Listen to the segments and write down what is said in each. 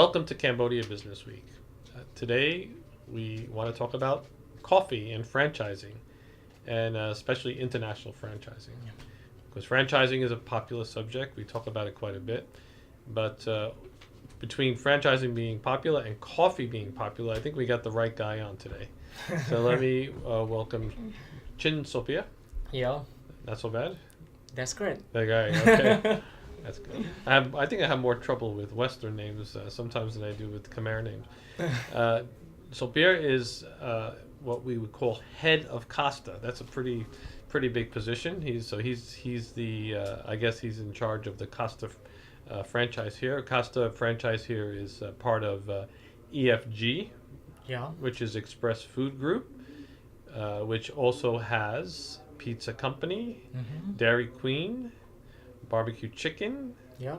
Welcome to Cambodia Business Week. Today we want to talk about coffee and franchising, and especially international franchising. Because franchising is a popular subject, we talk about it quite a bit, but between franchising being popular and coffee being popular, I think we got the right guy on today. So let me welcome Chin Sophia. Yeah, Not so bad? that's great. That guy, okay. That's good. I think I have more trouble with Western names sometimes than I do with Khmer names. Sophia is what we would call head of Costa. That's a pretty big position. He's the I guess he's in charge of the Costa franchise here. Costa franchise here is part of EFG, Yeah, which is Express Food Group, which also has Pizza Company, Dairy Queen, Barbecue Chicken, yeah.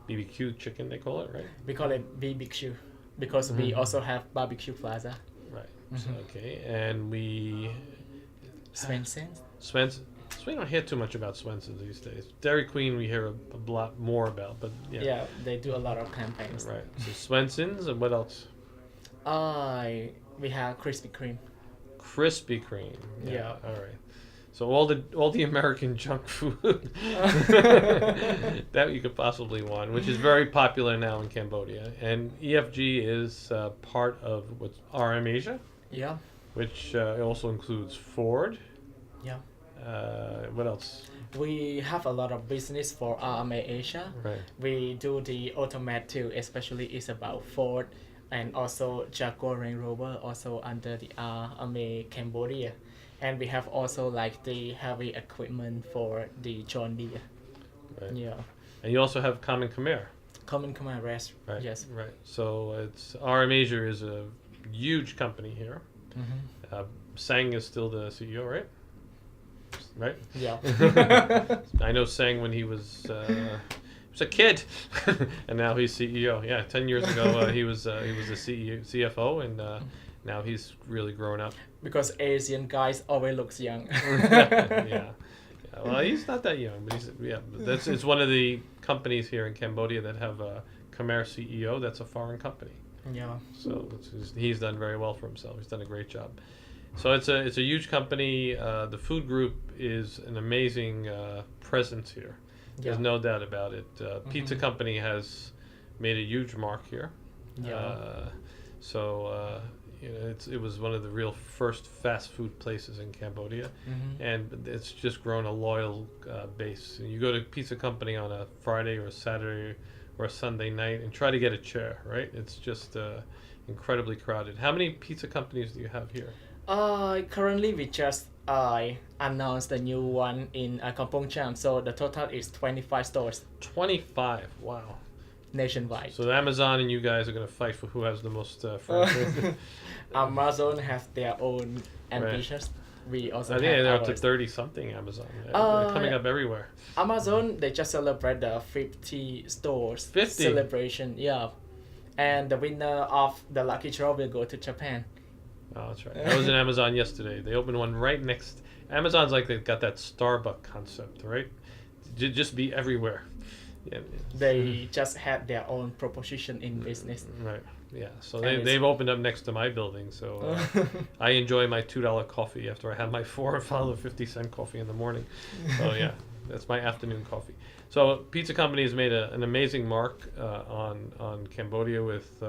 BBQ Chicken they call it, right? We call it BBQ because we also have barbecue plaza. Right. So, okay, and we Swenson's. Swenson. We don't hear too much about Swenson these days. Dairy Queen we hear a lot more about, but yeah. Yeah, they do a lot of campaigns. Right. So Swenson's, and what else? We have Krispy Kreme. Krispy Kreme. Yeah. All right. So all the American junk food that you could possibly want, which is very popular now in Cambodia, and EFG is part of what's RM Asia, Yeah, which also includes Ford. yeah. What else? We have a lot of business for RMA Asia. Right. We do the automat too, especially it's about Ford and also Jaguar Range Rover, also under the RMA Cambodia. And we have also like the heavy equipment for the John Deere. Right. Yeah. And you also have Common Khmer. Common Command Rest. Right. Yes. Right. So it's RM Asia is a huge company here. Sang is still the CEO, right? Right. Yeah. I know Sang when he was a kid, and now he's CEO. Yeah, 10 years ago he was the CEO, CFO, and now he's really grown up. Because Asian guys always looks young. Yeah. Well, he's not that young, but it's one of the companies here in Cambodia that have a Khmer CEO. That's a foreign company. Yeah. So he's done very well for himself. He's done a great job. So it's a huge company. The food group is an amazing presence here. There's no doubt about it. Pizza Company has made a huge mark here. Yeah. It was one of the real first fast food places in Cambodia, and it's just grown a loyal base. And you go to Pizza Company on a Friday or a Saturday or a Sunday night and try to get a chair, right? It's just incredibly crowded. How many pizza companies do you have here? Currently we just announced the new one in Kampong Cham, so the total is 25 stores 25. Wow. nationwide. So Amazon and you guys are going to fight for who has the most franchises. Amazon has their own ambitions. We also I think have they're up to ours. 30 something Amazon. They're coming up everywhere. Amazon, they just celebrate the 50 stores 50? celebration. Yeah. And the winner of the lucky draw will go to Japan. Oh, that's right. I was in Amazon yesterday. They opened one right next. Amazon's like they've got that Starbucks concept, right? Just be everywhere. Yeah. They just had their own proposition in business. Right. Yeah. So And they've opened up next to my building. So I enjoy my $2 coffee after I have my $4.50 coffee in the morning. So yeah, that's my afternoon coffee. So Pizza Company has made an amazing mark on Cambodia with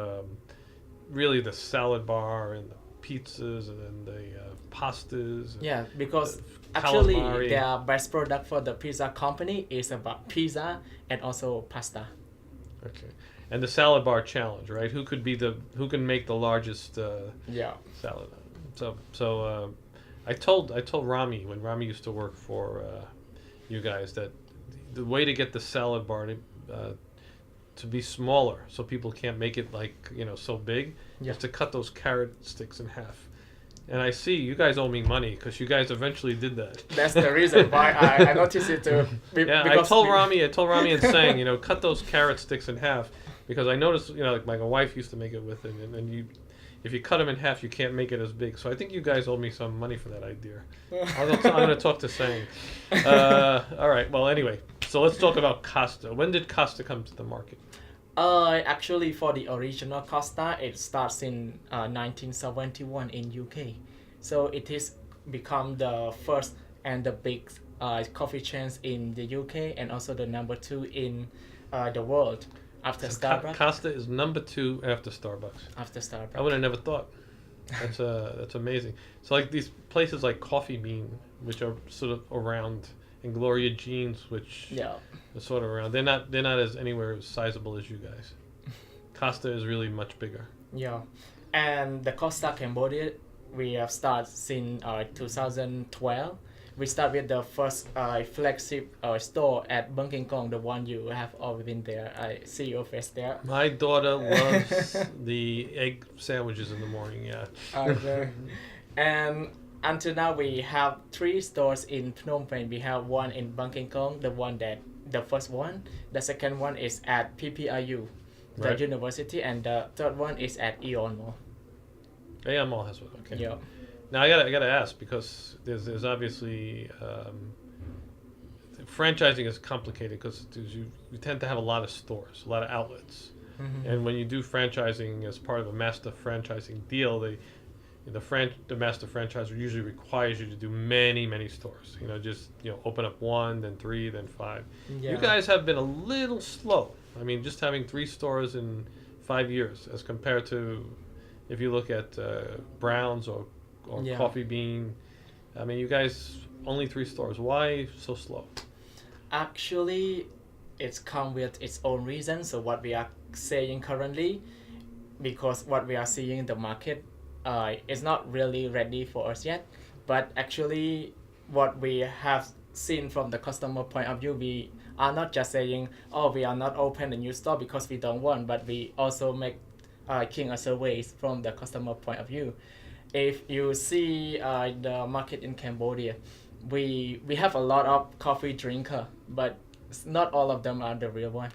really the salad bar and the pizzas and then the pastas. Yeah, because the actually calamari. their best product for the pizza company is about pizza and also pasta. Okay. And the salad bar challenge, right? Who can make the largest Yeah. salad? So I told Rami when Rami used to work for you guys that the way to get the salad bar to be smaller so people can't make it so big Yeah. is to cut those carrot sticks in half. And I see you guys owe me money because you guys eventually did that. That's the reason why I noticed it too. Yeah, I told Rami and saying, cut those carrot sticks in half because I noticed, like my wife used to make it with it, and if you cut them in half, you can't make it as big. So I think you guys owe me some money for that idea. I'm going to talk to Sang. All right. Well, anyway, so let's talk about Costa. When did Costa come to the market? Actually, for the original Costa, it starts in 1971 in UK. So it is become the first and the big coffee chains in the UK and also the number two in the world after So Starbucks. Costa is number 2 after Starbucks. After Starbucks. I would have never thought. That's amazing. So like these places like Coffee Bean, which are sort of around, and Gloria Jeans, which Yeah. are sort of around. They're not as anywhere as sizable as you guys. Costa is really much bigger. Yeah. And the Costa Cambodia, we have started since 2012. We start with the first flagship store at Bangkok Kong, the one you have already been there. I see your face there. My daughter loves the egg sandwiches in the morning. Yeah. Okay. And until now, we have 3 stores in Phnom Penh. We have one in Bangkok Kong, the first one. The second one is at PPIU, the Right. university, and the third one is at Eon Mall. Yeah, Mall has one. Okay. Yeah. Now I gotta ask, because there's obviously franchising is complicated because you tend to have a lot of stores, a lot of outlets, and when you do franchising as part of a master franchising deal, the master franchisor usually requires you to do many stores. Just open up 1, then 3, then 5. Yeah. You guys have been a little slow. I mean, just having 3 stores in 5 years, as compared to if you look at Browns or Yeah. Coffee Bean. I mean, you guys only 3 stores. Why so slow? Actually, it's come with its own reasons. So what we are saying currently, because what we are seeing in the market, is not really ready for us yet. But actually, what we have seen from the customer point of view, we are not just saying, oh, we are not open a new store because we don't want, but we also make king surveys from the customer point of view. If you see the market in Cambodia, we have a lot of coffee drinker, but not all of them are the real one.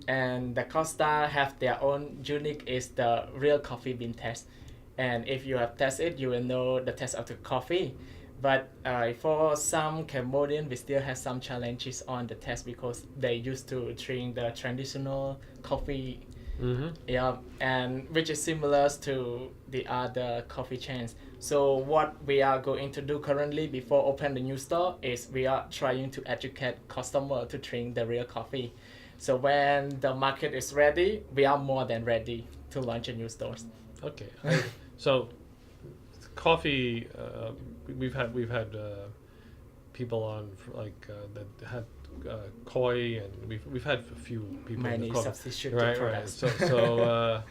And the Costa have their own unique is the real coffee bean test. And if you have tested, you will know the taste of the coffee. But for some Cambodian, we still have some challenges on the test because they used to drink the traditional coffee. Yeah, and which is similar to the other coffee chains. So what we are going to do currently before open the new store is we are trying to educate customer to drink the real coffee. So when the market is ready, we are more than ready to launch a new stores. Okay. So coffee, we've had people on that had koi, and we've had a few people in Many the coffee. substitute Right. products. So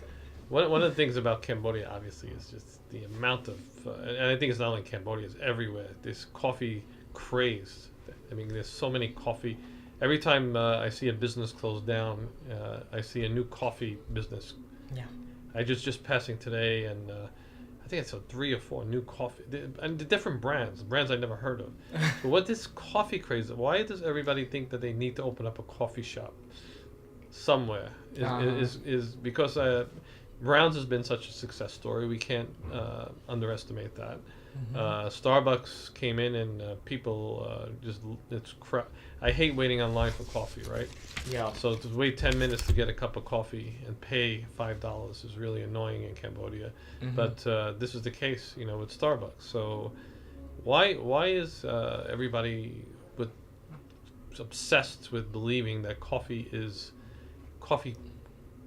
one of the things about Cambodia, obviously, is just the amount of, and I think it's not only Cambodia, it's everywhere. This coffee craze. I mean, there's so many coffee. Every time I see a business close down, I see a new coffee business. Yeah. I just passing today, and I think it's 3 or 4 new coffee, and the different brands I never heard of. But what this coffee craze? Why does everybody think that they need to open up a coffee shop somewhere? Is because Browns has been such a success story. We can't underestimate that. Starbucks came in, and people it's crap. I hate waiting online for coffee, right? Yeah. So to wait 10 minutes to get a cup of coffee and pay $5 is really annoying in Cambodia. But this is the case, with Starbucks. So why is everybody obsessed with believing that coffee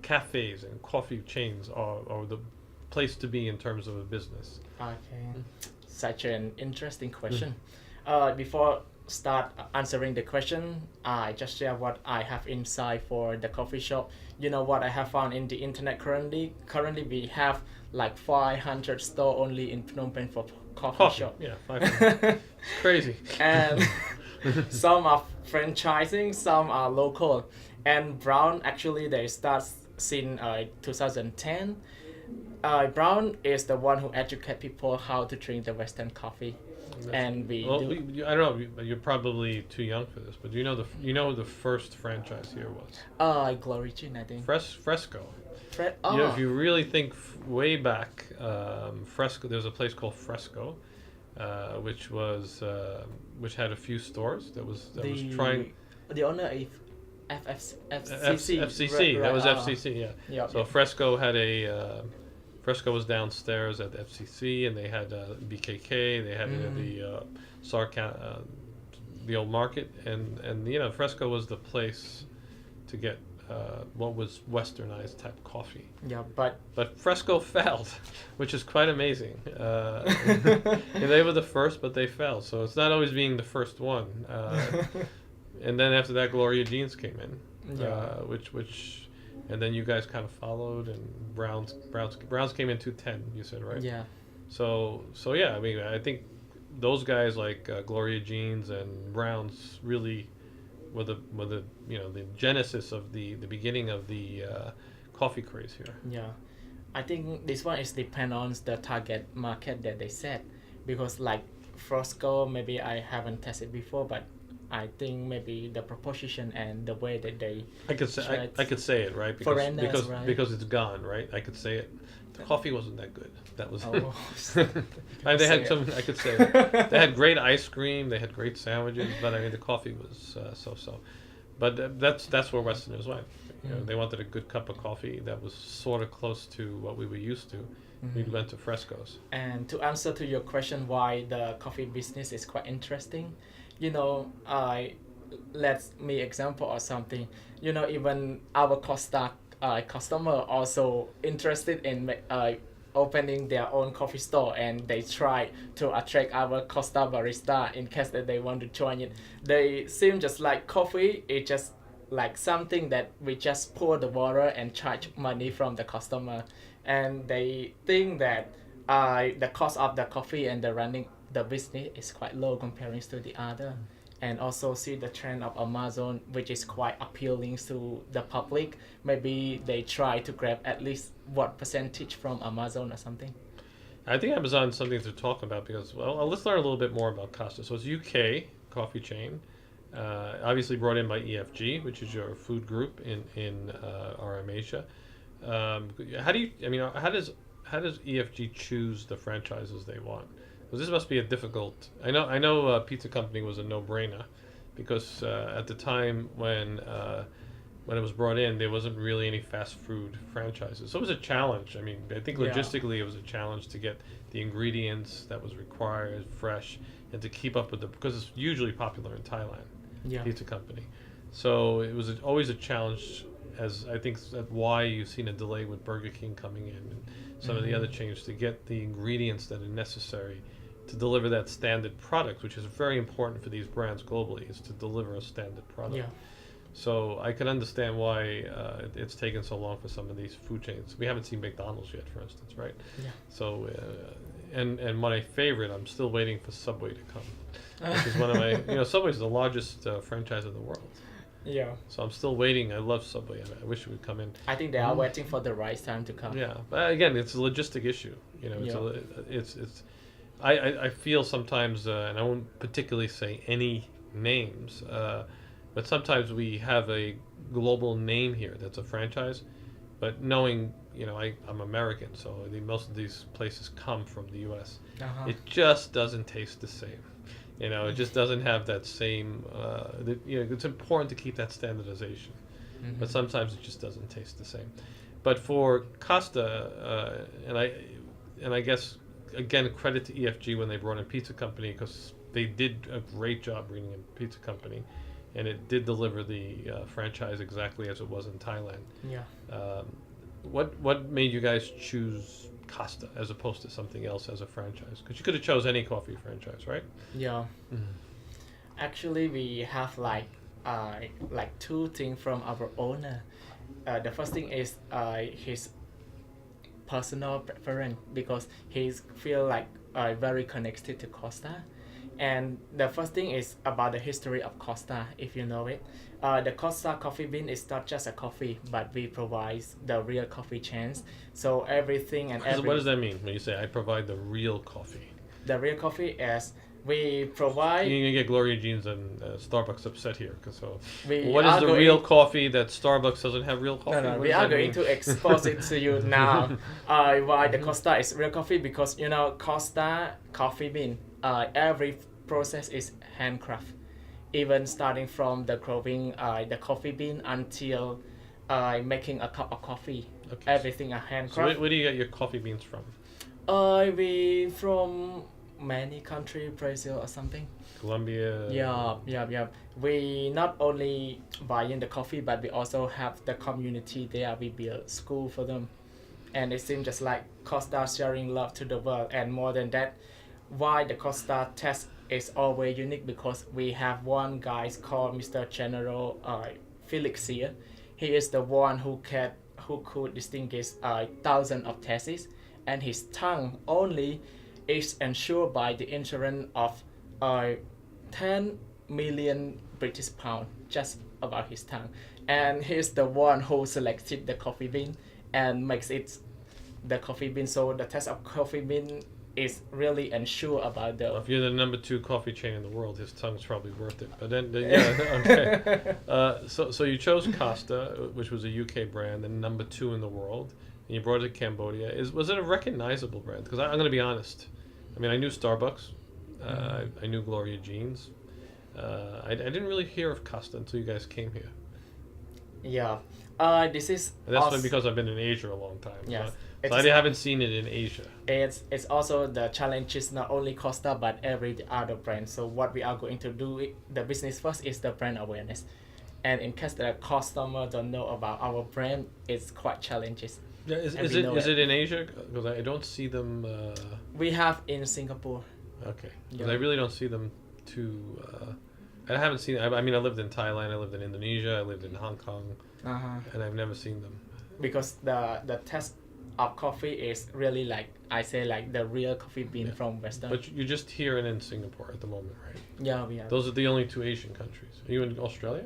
cafes and coffee chains are the place to be in terms of a business? Okay. Such an interesting question. Before start answering the question, I just share what I have inside for the coffee shop. You know what I have found in the internet currently? Currently, we have like 500 store only in Phnom Penh for coffee shop. Yeah, 500. It's crazy. And some are franchising, some are local. And Brown, actually, they start since 2010. Brown is the one who educates people how to drink the Western coffee. And I don't know. You're probably too young for this, but do you know who the first franchise here was? Glory Chin, I think. Fresco. Oh. If you really think way back, Fresco. There's a place called Fresco, which had a few stores. That was trying. The owner is FCC. That was FCC. Yeah. Yeah. So Fresco had Fresco was downstairs at FCC, and they had BKK. They had the the old market, and you know, Fresco was the place to get what was westernized type coffee. Yeah, but Fresco failed, which is quite amazing. And they were the first, but they failed. So it's not always being the first one. And then after that, Gloria Jeans came in, which, and then you guys kind of followed, and Browns came in 2010. You said, right? Yeah. So yeah, I mean, I think those guys like Gloria Jeans and Browns really were the you know, the genesis of the beginning of the coffee craze here. Yeah, I think this one is depend on the target market that they set, because like Fresco, maybe I haven't tested before, but I think maybe the proposition and the way that they I could say it, right, because it's gone, right. I could say it. The coffee wasn't that good. That was they had some. I could say it. They had great ice cream. They had great sandwiches, but I mean the coffee was so-so. But that's where Westerners went. You know, they wanted a good cup of coffee that was sort of close to what we were used to. We went to Fresco's. And to answer to your question, why the coffee business is quite interesting, you know, let me example or something. You know, even our Costa customer also interested in opening their own coffee store, and they try to attract our Costa barista in case that they want to join it. They seem just like coffee. It's just like something that we just pour the water and charge money from the customer, and they think that the cost of the coffee and the running the business is quite low comparing to the other. And also see the trend of Amazon, which is quite appealing to the public. Maybe they try to grab at least what percentage from Amazon or something. I think Amazon is something to talk about because, well, let's learn a little bit more about Costa. So it's UK coffee chain, obviously brought in by EFG, which is your food group in RM Asia. How does EFG choose the franchises they want? This must be a difficult. I know Pizza Company was a no-brainer, because at the time when it was brought in, there wasn't really any fast food franchises. So it was a challenge. I mean, I think logistically it was a challenge to get the ingredients that was required fresh, and to keep up with because it's usually popular in Thailand. Yeah. Pizza Company. So it was always a challenge. As I think that's why you've seen a delay with Burger King coming in and some of the other chains, to get the ingredients that are necessary to deliver that standard product, which is very important for these brands globally, is to deliver a standard product. Yeah. So I can understand why it's taken so long for some of these food chains. We haven't seen McDonald's yet, for instance, right? Yeah. So, and my favorite, I'm still waiting for Subway to come, which is one of my, Subway's the largest franchise in the world. Yeah. So I'm still waiting. I love Subway. I wish it would come in. I think they are waiting for the right time to come. Yeah, but again, it's a logistic issue. I feel sometimes, and I won't particularly say any names, but sometimes we have a global name here that's a franchise, but knowing, I'm American, so most of these places come from the U.S. It just doesn't taste the same. It just doesn't have that same. It's important to keep that standardization, but sometimes it just doesn't taste the same. But for Costa, and I guess, again, credit to EFG when they brought in Pizza Company, because they did a great job bringing in Pizza Company, and it did deliver the franchise exactly as it was in Thailand. Yeah. What made you guys choose Costa as opposed to something else as a franchise? Because you could have chose any coffee franchise, right? Yeah. Actually, we have like two things from our owner. The first thing is his personal preference, because he feel like very connected to Costa. And the first thing is about the history of Costa, if you know it. The Costa coffee bean is not just a coffee, but we provide the real coffee chains. So everything and everything. What does that mean when you say I provide the real coffee? The real coffee is we provide. You're gonna get Gloria Jeans and Starbucks upset here, what is the real coffee that Starbucks doesn't have real coffee? No, we are going to expose it to you now. Why the Costa is real coffee? Because Costa coffee bean, every process is handcraft. even starting from the growing the coffee bean until making a cup of coffee. Okay. Everything a So handcraft. where do you get your coffee beans from? We from many country, Brazil or something. Colombia. Yeah. We not only buying the coffee, but we also have the community there. We build school for them, and it seems just like Costa sharing love to the world. And more than that, why the Costa test is always unique because we have one guy called Mr. General Felix here. He is the one who could distinguish thousands of tests, and his tongue only is insured by the insurance of 10 million British pound just about his tongue, and he's the one who selected the coffee bean and makes it the coffee bean. So the test of coffee bean is really unsure about Well, the. if you're the number 2 coffee chain in the world, his tongue's probably worth it. But then, yeah, okay. So you chose Costa, which was a UK brand, and number 2 in the world, and you brought it to Cambodia. Was it a recognizable brand? Because I'm going to be honest. I mean, I knew Starbucks. I knew Gloria Jeans. I didn't really hear of Costa until you guys came here. Yeah. This is. And that's because I've been in Asia a long time. Yes. So I haven't seen it in Asia. It's also the challenge is not only Costa but every other brand. So what we are going to do, the business first is the brand awareness, and in case the customer don't know about our brand, it's quite challenges. Yeah, is it in Asia? Because I don't see them. We have in Singapore. Okay, because Yeah. I really don't see them too. I haven't seen. I mean, I lived in Thailand. I lived in Indonesia. I lived in Hong Kong, and I've never seen them. Because the taste of coffee is really like the real coffee bean from Western. But you're just here and in Singapore at the moment, right? Yeah, we are. Those are the only 2 Asian countries. Are you in Australia?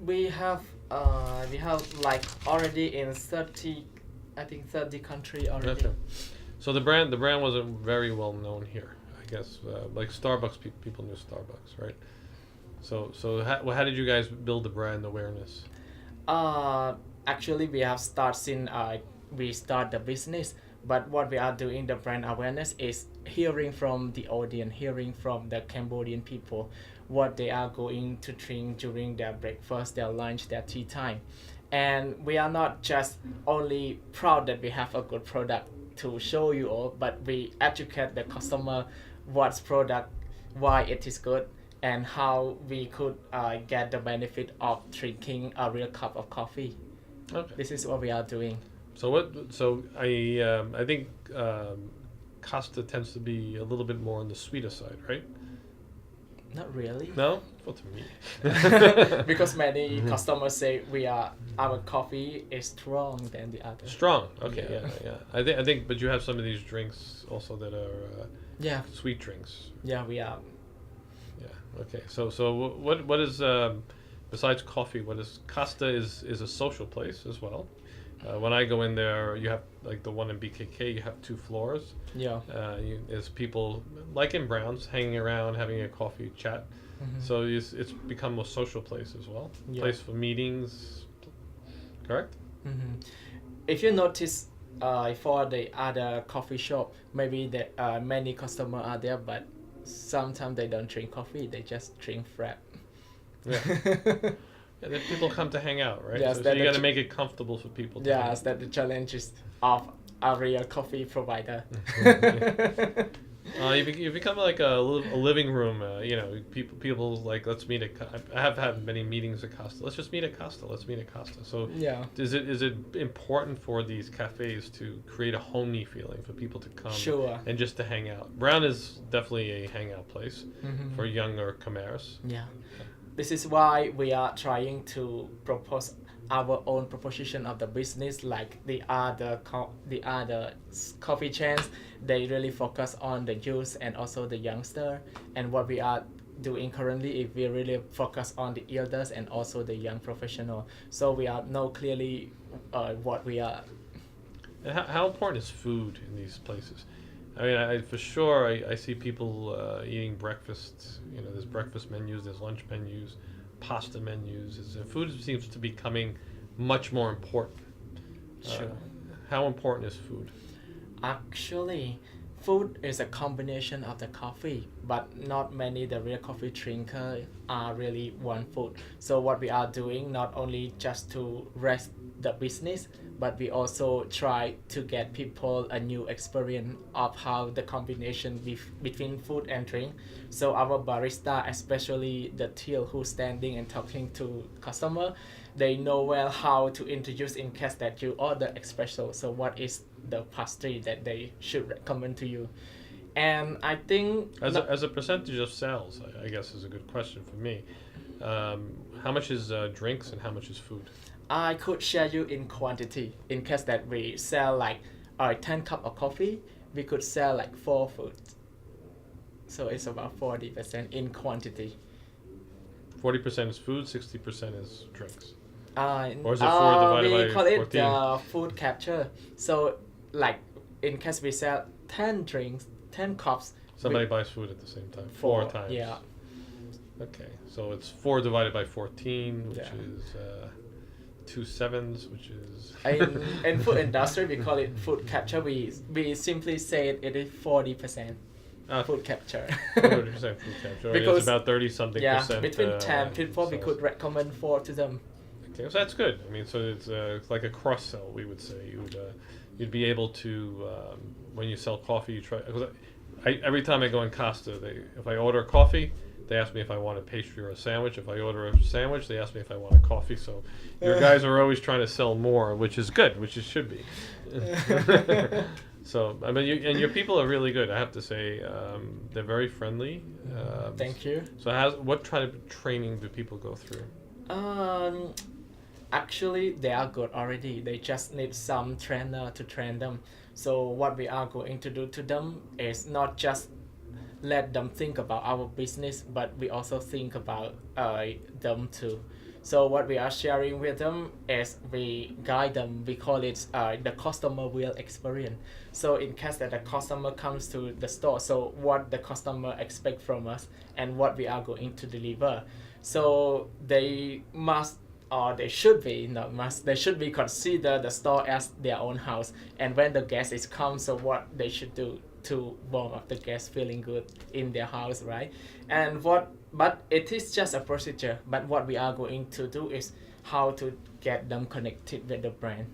We have like already in 30, I think 30 country already. Okay. So the brand wasn't very well known here, I guess. Like Starbucks, people knew Starbucks, right? So how did you guys build the brand awareness? Actually, we have started since we start the business. But what we are doing the brand awareness is hearing from the audience, hearing from the Cambodian people, what they are going to drink during their breakfast, their lunch, their tea time. And we are not just only proud that we have a good product to show you all, but we educate the customer what's product, why it is good, and how we could get the benefit of drinking a real cup of coffee. Okay. This is what we are doing. So I think Costa tends to be a little bit more on the sweeter side, right? Not really. No? Well, to me. Because many customers say our coffee is strong than the other. Strong. Okay. Yeah. I think, but you have some of these drinks also that are sweet drinks. Yeah, we are. Yeah. Okay. So what is besides coffee? What is Costa is a social place as well. When I go in there, you have like the one in BKK. You have 2 floors. Yeah. There's people like in Browns hanging around, having a coffee chat. So it's become a social place as well. Yeah. Place for meetings. Correct. If you notice, for the other coffee shop, maybe many customers are there, but sometimes they don't drink coffee. They just drink frap. Yeah. Yeah, then people come to hang out, right? Yes, so you got to make it comfortable for people. Yes, that's the challenges of a real coffee provider. You become like a living room. People like, let's meet at. I have had many meetings at Costa. Let's just meet at Costa. Let's meet at Costa. So yeah, is it important for these cafes to create a homey feeling for people to come? Sure. And just to hang out. Brown is definitely a hangout place for younger Khmers. Yeah. This is why we are trying to propose our own proposition of the business, like the other coffee chains. They really focus on the youth and also the youngster. And what we are doing currently is we really focus on the elders and also the young professional. So we are know clearly what we are. And how important is food in these places? I mean, for sure, I see people eating breakfast. There's breakfast menus, there's lunch menus, pasta menus. Food seems to be becoming much more important. Sure. How important is food? Actually, Food is a combination of the coffee, but not many the real coffee drinker are really want food. So what we are doing not only just to rest the business, but we also try to get people a new experience of how the combination between food and drink. So our barista, especially the TL who's standing and talking to customer, they know well how to introduce in case that you order espresso. So what is the pastry that they should recommend to you? And I think as a percentage of sales, I guess is a good question for me. How much is drinks and how much is food? I could share you in quantity in case that we sell like 10 cup of coffee, we could sell like 4 foods. So it's about 40% in quantity. 40% is food, 60% is drinks. Or is it 4 divided by we call it 14? Food capture. So like in case we sell 10 drinks, 10 cups. Somebody buys food at the same time. 4 times. Yeah. Okay, so it's 4 divided by 14, which Yeah. is 2 sevens, which is... In food industry, we call it food capture. We simply say it is 40% food capture. 40% food capture. Because it's about 30-something percent. Between 10 people, we sales. could recommend 4 to them. Okay, so that's good. I mean, so it's like a cross sell, we would say. You'd be able to when you sell coffee, you try. Cause every time I go in Costa, if I order coffee, they ask me if I want a pastry or a sandwich. If I order a sandwich, they ask me if I want a coffee. So your guys are always trying to sell more, which is good, which it should be. So I mean, your people are really good. I have to say, they're very friendly. Thank you. So what kind of training do people go through? Actually, they are good already. They just need some trainer to train them. So what we are going to do to them is not just let them think about our business, but we also think about them too. So what we are sharing with them is we guide them. We call it the customer wheel experience. So in case that the customer comes to the store, so what the customer expect from us and what we are going to deliver. So they must, or they should be, not must, they should be consider the store as their own house. And when the guest is come, so what they should do to warm up the guest feeling good in their house, right? But it is just a procedure. But what we are going to do is how to get them connected with the brand.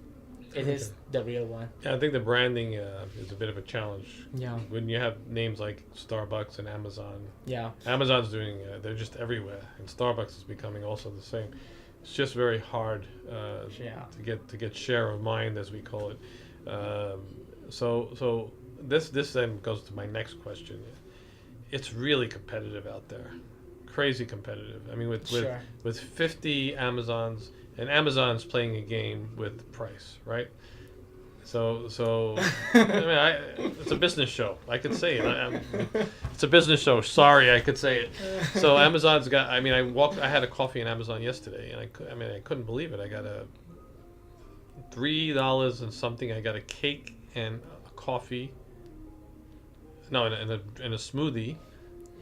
It is the real one. Yeah, I think the branding is a bit of a challenge. Yeah. When you have names like Starbucks and Amazon. Yeah. Amazon's doing, they're just everywhere, and Starbucks is becoming also the same. It's just very hard to get share of mind, as we call it. So this then goes to my next question. It's really competitive out there, crazy competitive. I mean, with 50 Amazons, and Amazon's playing a game with price, right? So I mean, it's a business show. I could say it. It's a business show. Sorry, I could say it. So Amazon's got. I mean, I had a coffee in Amazon yesterday, and I couldn't believe it. I got a $3 and something. I got a cake and a coffee. No, and a smoothie,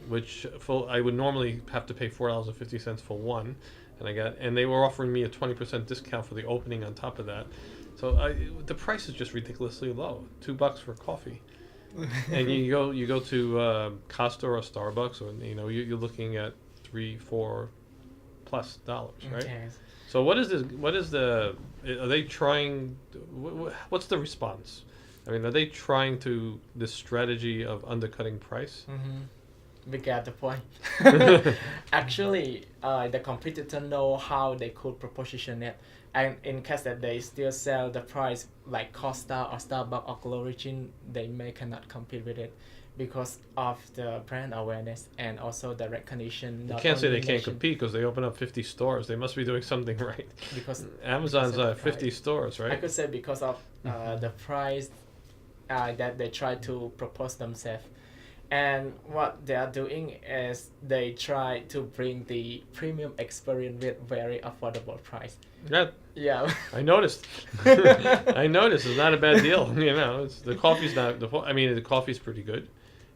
which I would normally have to pay $4.50 for one, and they were offering me a 20% discount for the opening on top of that. So the price is just ridiculously low, $2 for coffee, and you go to Costa or Starbucks, or you're looking at $3-4+ right? Yes. So what is this? Are they trying? What's the response? I mean, are they trying to this strategy of undercutting price? Mm-hmm. We get the point. Actually, the competitor know how they could proposition it, and in case that they still sell the price like Costa or Starbucks or Origin, they cannot compete with it because of the brand awareness and also the recognition. You can't say they can't compete because they open up 50 stores. They must be doing something right. Because Amazon's 50 stores, right? I could say because of the price that they try to propose themselves. And what they are doing is they try to bring the premium experience with very affordable price. Yeah. I noticed. I noticed. It's not a bad deal. The coffee's not. The coffee's pretty good.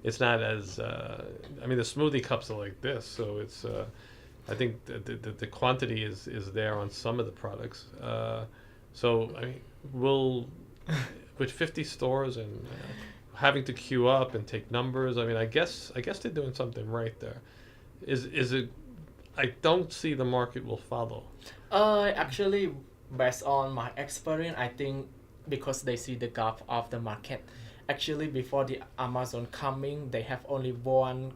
It's not as. The smoothie cups are like this, so it's. I think the quantity is there on some of the products. With 50 stores and. having to queue up and take numbers. I mean, I guess they're doing something right there. Is it? I don't see the market will follow. Actually, based on my experience, I think because they see the gap of the market. Actually, before the Amazon coming, they have only one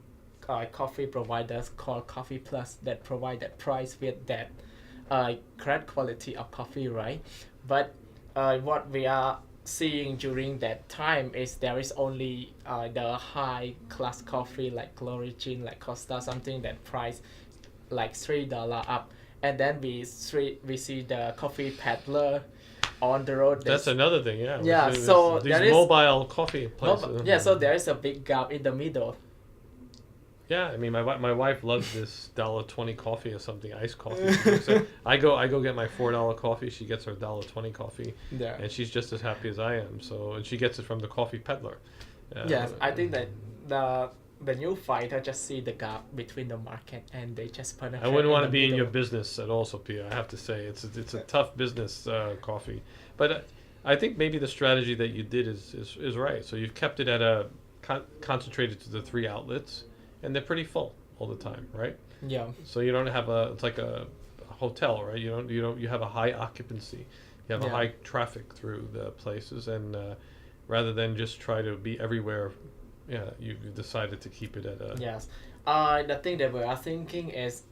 coffee providers called Coffee Plus that provide that price with that great quality of coffee, right? But what we are seeing during that time is there is only the high class coffee like Origin, like Costa, something that price like $3 up, and then we see the coffee peddler on the road. That's another thing, yeah. Yeah, so these there is mobile coffee places. yeah, so there is a big gap in the middle. Yeah, I mean, my wife loves this $1.20 coffee or something, iced coffee. So I go get my $4 coffee. She gets her $1.20 coffee, Yeah. and she's just as happy as I am. So, and she gets it from the coffee peddler. Yes, I think that the new fighter just see the gap between the market and they just put. I wouldn't want to be in your business at all, Sophia. I have to say it's a tough business, coffee. But I think maybe the strategy that you did is right. So you've kept it at a concentrated to the 3 outlets, and they're pretty full all the time, right? Yeah. So you don't have it's like a hotel, right? You have a high occupancy, you have a high traffic through the places, and rather than just try to be everywhere, yeah, you've decided to keep it at a. Yes. The thing that we are thinking is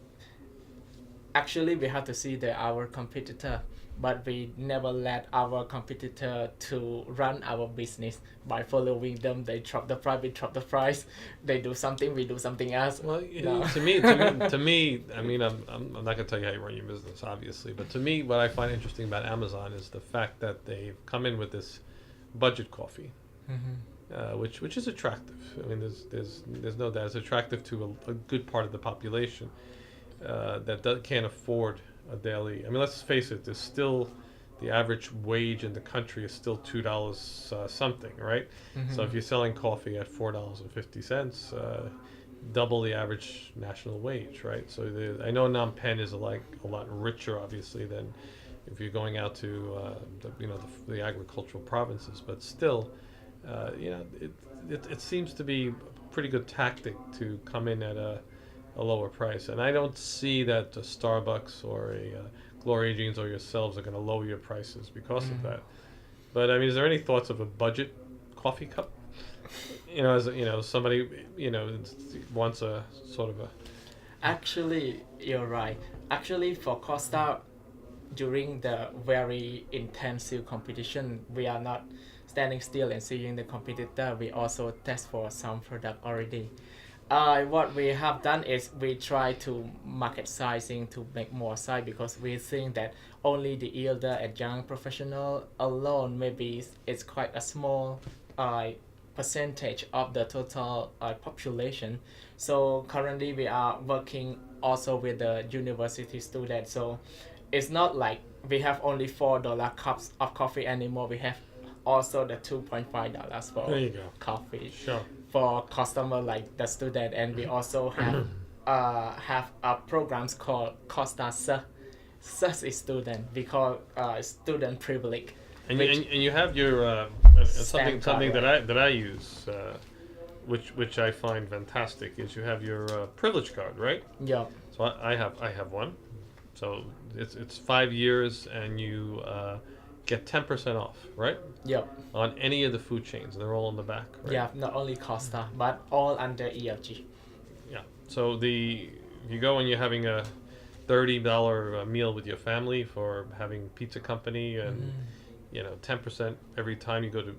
actually we have to see our competitor, but we never let our competitor to run our business by following them. They drop the price, we drop the price. They do something, we do something else. Well, No. to me, I mean, I'm not gonna tell you how you run your business, obviously, but to me, what I find interesting about Amazon is the fact that they've come in with this budget coffee, which is attractive. I mean, there's no doubt it's attractive to a good part of the population that can't afford a daily. I mean, let's face it. There's still the average wage in the country is still $2 something, right? So if you're selling coffee at $4.50, double the average national wage, right? So I know Phnom Penh is a lot richer, obviously, than if you're going out to the agricultural provinces, but still, it seems to be a pretty good tactic to come in at a lower price, and I don't see that a Starbucks or a Gloria Jeans or yourselves are going to lower your prices because of that. But I mean, is there any thoughts of a budget coffee cup? As somebody wants a sort of a. Actually, you're right. Actually, for Costa, during the very intensive competition, we are not standing still and seeing the competitor. We also test for some product already. What we have done is we try to market sizing to make more size, because we think that only the elder and young professional alone maybe it's quite a small percentage of the total population. So currently we are working also with the university students. So it's not like we have only $4 cups of coffee anymore. We have also the $2.5 for There you go. coffee. Sure. For customer like the student, and we also have programs called Costa Such is student. We call student privilege. And you have your something that I use, which I find fantastic, is you have your privilege card, right? Yeah. So I have one. So it's 5 years, and you get 10% off, right? Yep. On any of the food chains. They're all on the back, right? Yeah, not only Costa, but all under EFG. Yeah. So if you go and you're having a $30 meal with your family for having pizza company, and 10% every time you go to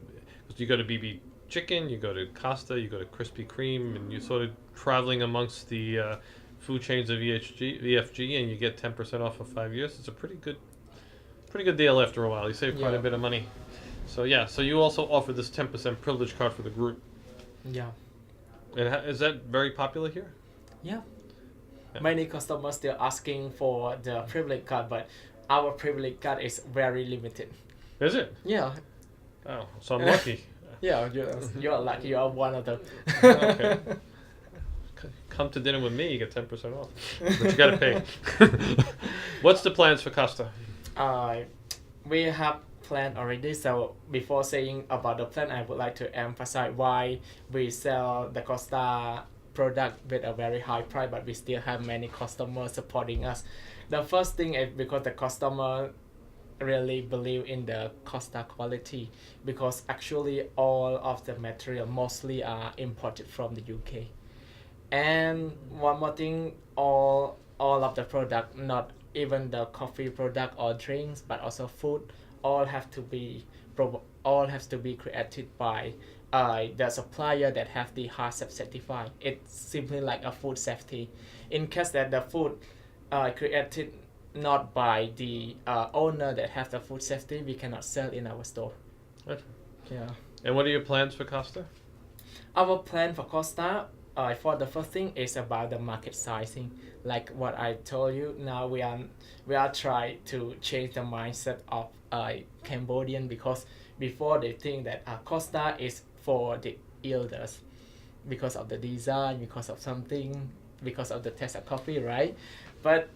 BB Chicken, you go to Costa, you go to Krispy Kreme, and you're sort of traveling amongst the food chains of EFG, and you get 10% off for 5 years. It's a pretty good deal after a while. You save quite a bit of money. So so you also offer this 10% privilege card for the group. Yeah. And is that very popular here? Yeah. Many customers still asking for the privilege card, but our privilege card is very limited. Is it? Yeah. Oh, so I'm lucky. Yeah, you're lucky. You are one of them. Okay. Come to dinner with me, you get 10% off. But you gotta pay. What's the plans for Costa? We have plan already. So before saying about the plan, I would like to emphasize why we sell the Costa product with a very high price, but we still have many customers supporting us. The first thing is because the customer really believe in the Costa quality, because actually all of the material mostly are imported from the UK. And one more thing, all of the product, not even the coffee product or drinks, but also food, all have to be all has to be created by the supplier that have the HACCP certified. It's simply like a food safety. In case that the food created not by the owner that have the food safety, we cannot sell in our store. Okay. Yeah. And what are your plans for Costa? Our plan for Costa, for the first thing is about the market sizing. Like what I told you, now we are trying to change the mindset of Cambodian, because before they think that Costa is for the elders because of the design, because of something, because of the taste of coffee, right? But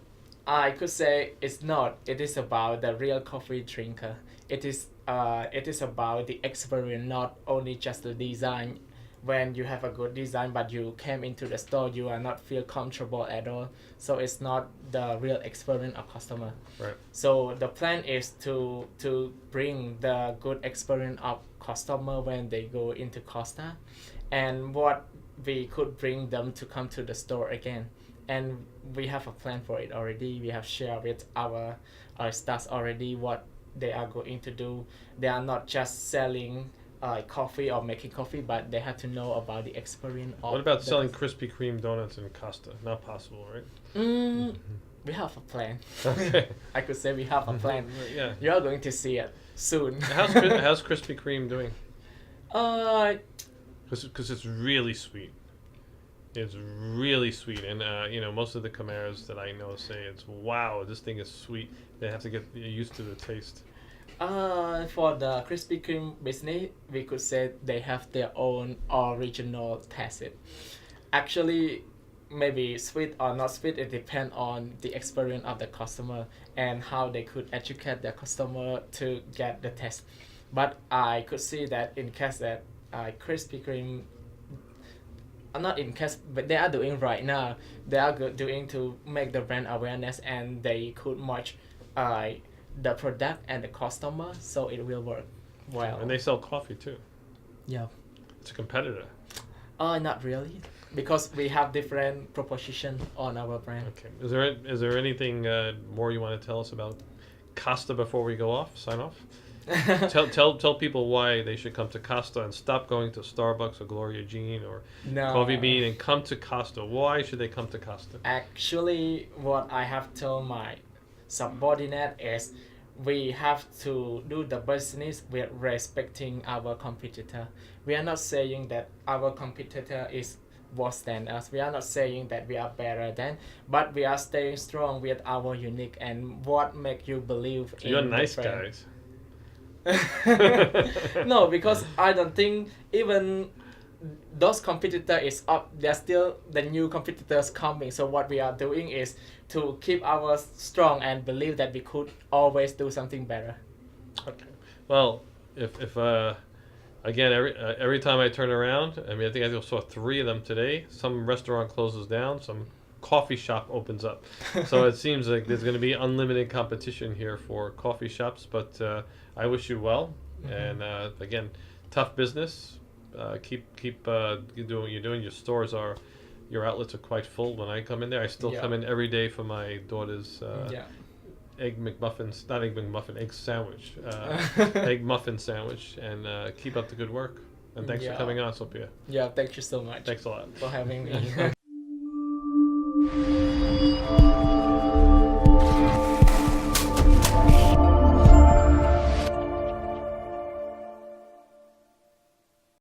I could say it's not. It is about the real coffee drinker. It is about the experience, not only just the design. When you have a good design but you came into the store, you are not feel comfortable at all, so it's not the real experience of customer. Right. So the plan is to bring the good experience of customer when they go into Costa, and what we could bring them to come to the store again. And we have a plan for it already. We have shared with our staff already what they are going to do. They are not just selling coffee or making coffee, but they have to know about the experience of. What about selling Krispy Kreme donuts in Costa? Not possible, right? We have a plan. Okay. I could say we have a plan. Yeah. You are going to see it soon. How's Krispy Kreme doing? Because it's really sweet. It's really sweet, and most of the Khmers that I know say it's, wow, this thing is sweet. They have to get used to the taste. For the Krispy Kreme business, we could say they have their own original taste. Actually, maybe sweet or not sweet, it depends on the experience of the customer and how they could educate their customer to get the taste. But I could see that in case that Krispy Kreme, not in case, but they are doing right now. They are doing to make the brand awareness, and they could match the product and the customer, so it will work well. And they sell coffee too. Yeah. It's a competitor. Not really, because we have different proposition on our brand. Okay. Is there anything more you want to tell us about Costa before we go off? Sign off. tell people why they should come to Costa and stop going to Starbucks or Gloria Jean or Coffee Bean and come to Costa. Why should they come to Costa? Actually, what I have told my subordinate is we have to do the business with respecting our competitor. We are not saying that our competitor is worse than us. We are not saying that we are better than, but we are staying strong with our unique and what make you believe in. You're nice guys. No, because I don't think even those competitor is up. They're still the new competitors coming. So what we are doing is to keep our strong and believe that we could always do something better. Okay. Well, if again, every time I turn around, I mean, I think I saw 3 of them today. Some restaurant closes down, some coffee shop opens up. So it seems like there's going to be unlimited competition here for coffee shops. But I wish you well, and again, tough business. Keep doing what you're doing. Your outlets are quite full. When I come in there, I still come in every day for my daughter's egg McMuffins, not egg McMuffin, egg sandwich, egg muffin sandwich, and keep up the good work. And thanks for coming on, Sophia. Yeah, thank you so much. Thanks a lot for having me.